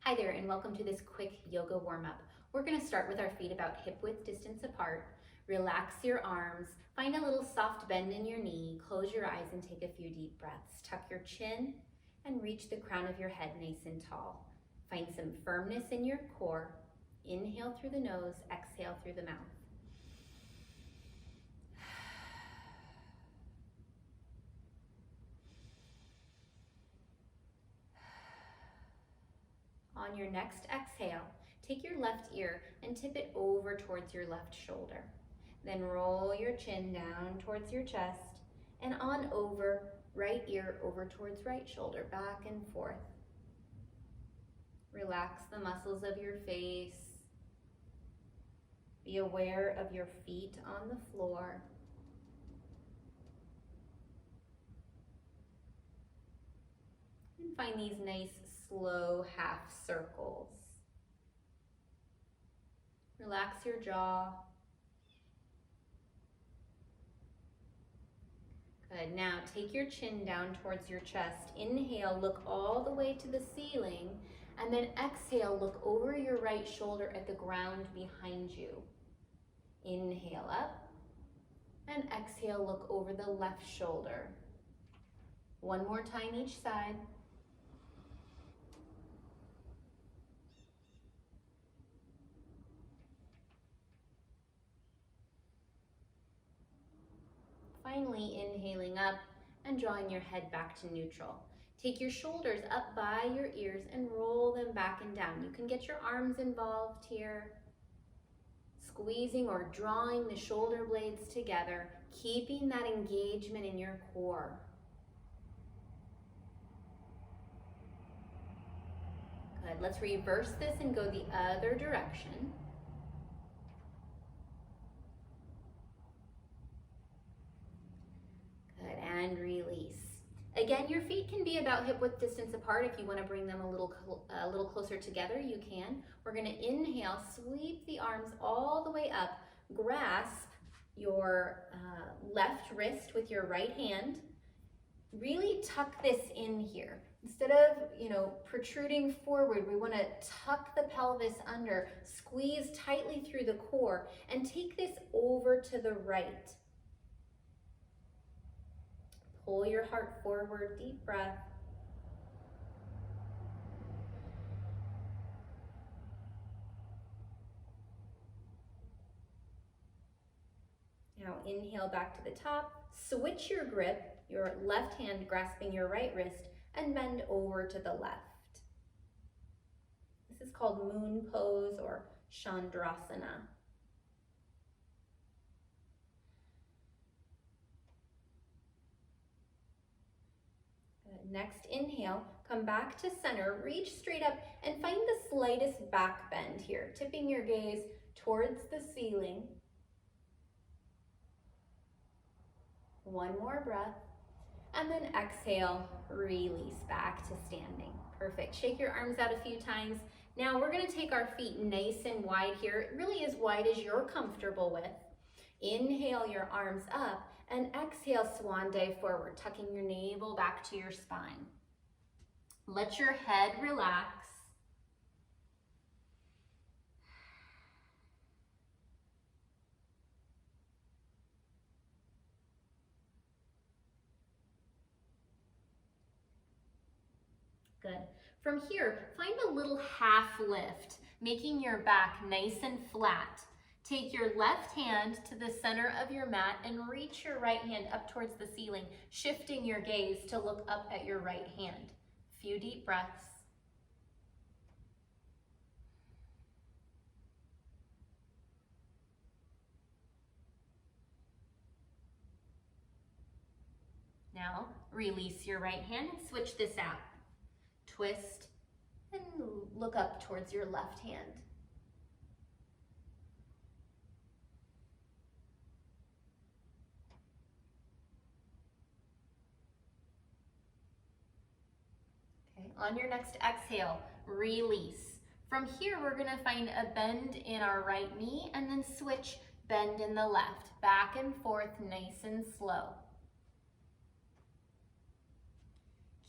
Hi there, and welcome to this quick yoga warm-up. We're going to start with our feet about hip width distance apart. Relax your arms, find a little soft bend in your knee, close your eyes and take a few deep breaths. Tuck your chin and reach the crown of your head nice and tall. Find some firmness in your core. Inhale through the nose, exhale through the mouth. On your next exhale, take your left ear and tip it over towards your left shoulder. Then roll your chin down towards your chest and on over, right ear over towards right shoulder, back and forth. Relax the muscles of your face. Be aware of your feet on the floor. And find these nice slow half circles. Relax your jaw. Good. Now take your chin down towards your chest. Inhale, look all the way to the ceiling, and then exhale, look over your right shoulder at the ground behind you. Inhale up, and exhale, look over the left shoulder. One more time each side. Finally, inhaling up and drawing your head back to neutral. Take your shoulders up by your ears and roll them back and down. You can get your arms involved here, squeezing or drawing the shoulder blades together, keeping that engagement in your core. Good. Let's reverse this and go the other direction. And release. Again, your feet can be about hip width distance apart. If you want to bring them a little closer together, you can. We're going to inhale, sweep the arms all the way up, grasp your left wrist with your right hand. Really tuck this in here. Instead of, protruding forward, we want to tuck the pelvis under, squeeze tightly through the core, and take this over to the right. Pull your heart forward, deep breath. Now inhale back to the top, switch your grip, your left hand grasping your right wrist, and bend over to the left. This is called moon pose or Chandrasana. Next inhale, come back to center, reach straight up and find the slightest back bend here, tipping your gaze towards the ceiling. One more breath, and then exhale, release back to standing. Perfect. Shake your arms out a few times. Now we're going to take our feet nice and wide here, really as wide as you're comfortable with. Inhale your arms up and exhale, swan dive forward, tucking your navel back to your spine. Let your head relax. Good. From here, find a little half lift, making your back nice and flat. Take your left hand to the center of your mat and reach your right hand up towards the ceiling, shifting your gaze to look up at your right hand. Few deep breaths. Now, release your right hand and switch this out. Twist and look up towards your left hand. On your next exhale, release. From here, we're going to find a bend in our right knee and then switch, bend in the left, back and forth, nice and slow.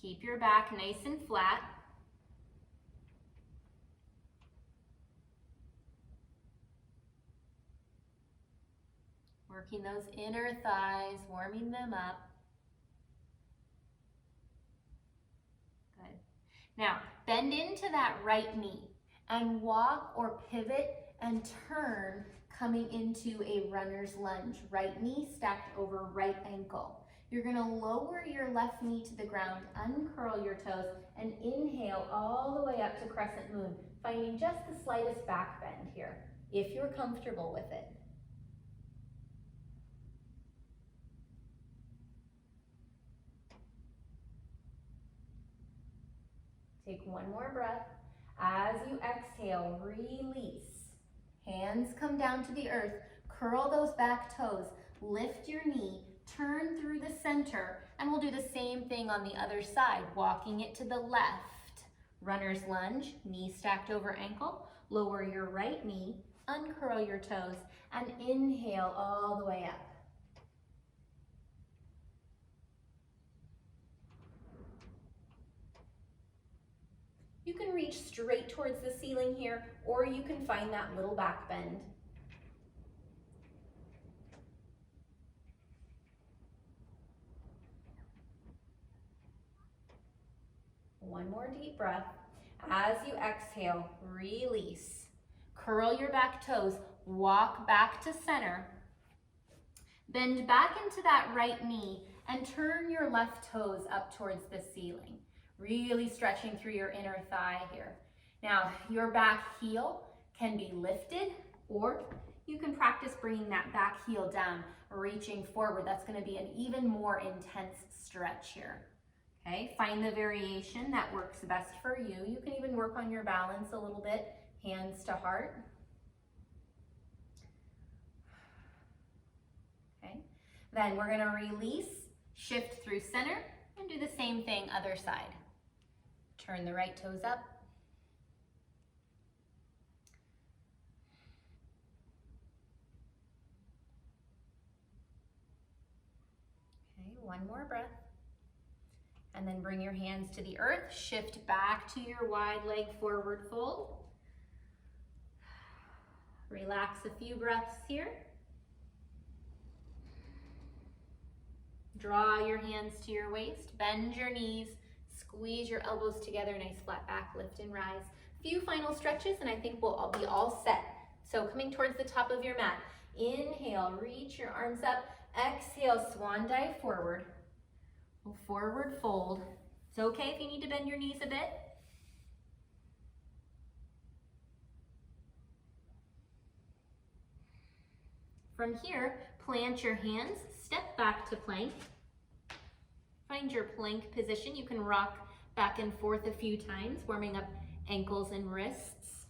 Keep your back nice and flat. Working those inner thighs, warming them up. Good. Now, bend into that right knee and walk or pivot and turn, coming into a runner's lunge. Right knee stacked over right ankle. You're gonna lower your left knee to the ground, uncurl your toes, and inhale all the way up to crescent moon, finding just the slightest back bend here, if you're comfortable with it. Take one more breath. As you exhale, release. Hands come down to the earth. Curl those back toes. Lift your knee. Turn through the center. And we'll do the same thing on the other side, walking it to the left. Runner's lunge, knee stacked over ankle. Lower your right knee. Uncurl your toes. And inhale all the way up. You can reach straight towards the ceiling here, or you can find that little back bend. One more deep breath. As you exhale, release. Curl your back toes, walk back to center. Bend back into that right knee and turn your left toes up towards the ceiling. Really stretching through your inner thigh here. Now, your back heel can be lifted, or you can practice bringing that back heel down, reaching forward. That's going to be an even more intense stretch here. Okay, find the variation that works best for you. You can even work on your balance a little bit, hands to heart. Okay, then we're going to release, shift through center, and do the same thing other side. Turn the right toes up. Okay, one more breath. And then bring your hands to the earth. Shift back to your wide leg forward fold. Relax a few breaths here. Draw your hands to your waist. Bend your knees. Squeeze your elbows together, nice flat back, lift and rise. Few final stretches and I think we'll all be all set. So coming towards the top of your mat, inhale, reach your arms up. Exhale, swan dive forward. Forward fold. It's okay if you need to bend your knees a bit. From here, plant your hands, step back to plank. Find your plank position. You can rock back and forth a few times, warming up ankles and wrists.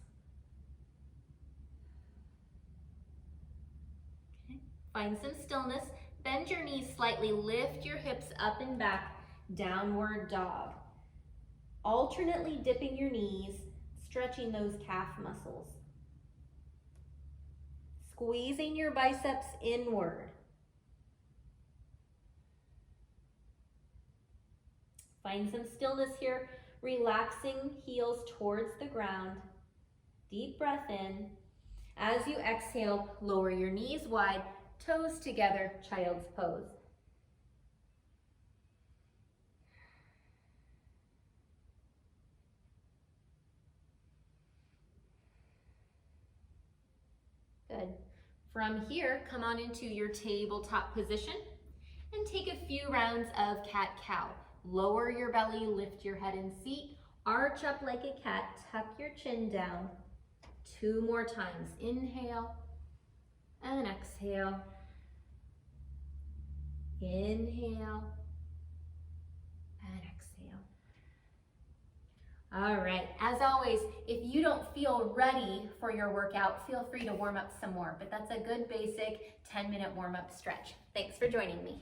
Okay. Find some stillness. Bend your knees slightly, lift your hips up and back, downward dog. Alternately dipping your knees, stretching those calf muscles. Squeezing your biceps inward. Find some stillness here, relaxing heels towards the ground. Deep breath in. As you exhale, lower your knees wide, toes together, child's pose. Good. From here, come on into your tabletop position and take a few rounds of cat-cow. Lower your belly, lift your head and seat, arch up like a cat, tuck your chin down. 2 more times. Inhale and exhale. Inhale and exhale. All right, as always, if you don't feel ready for your workout, feel free to warm up some more, but that's a good basic 10-minute warm-up stretch. Thanks for joining me.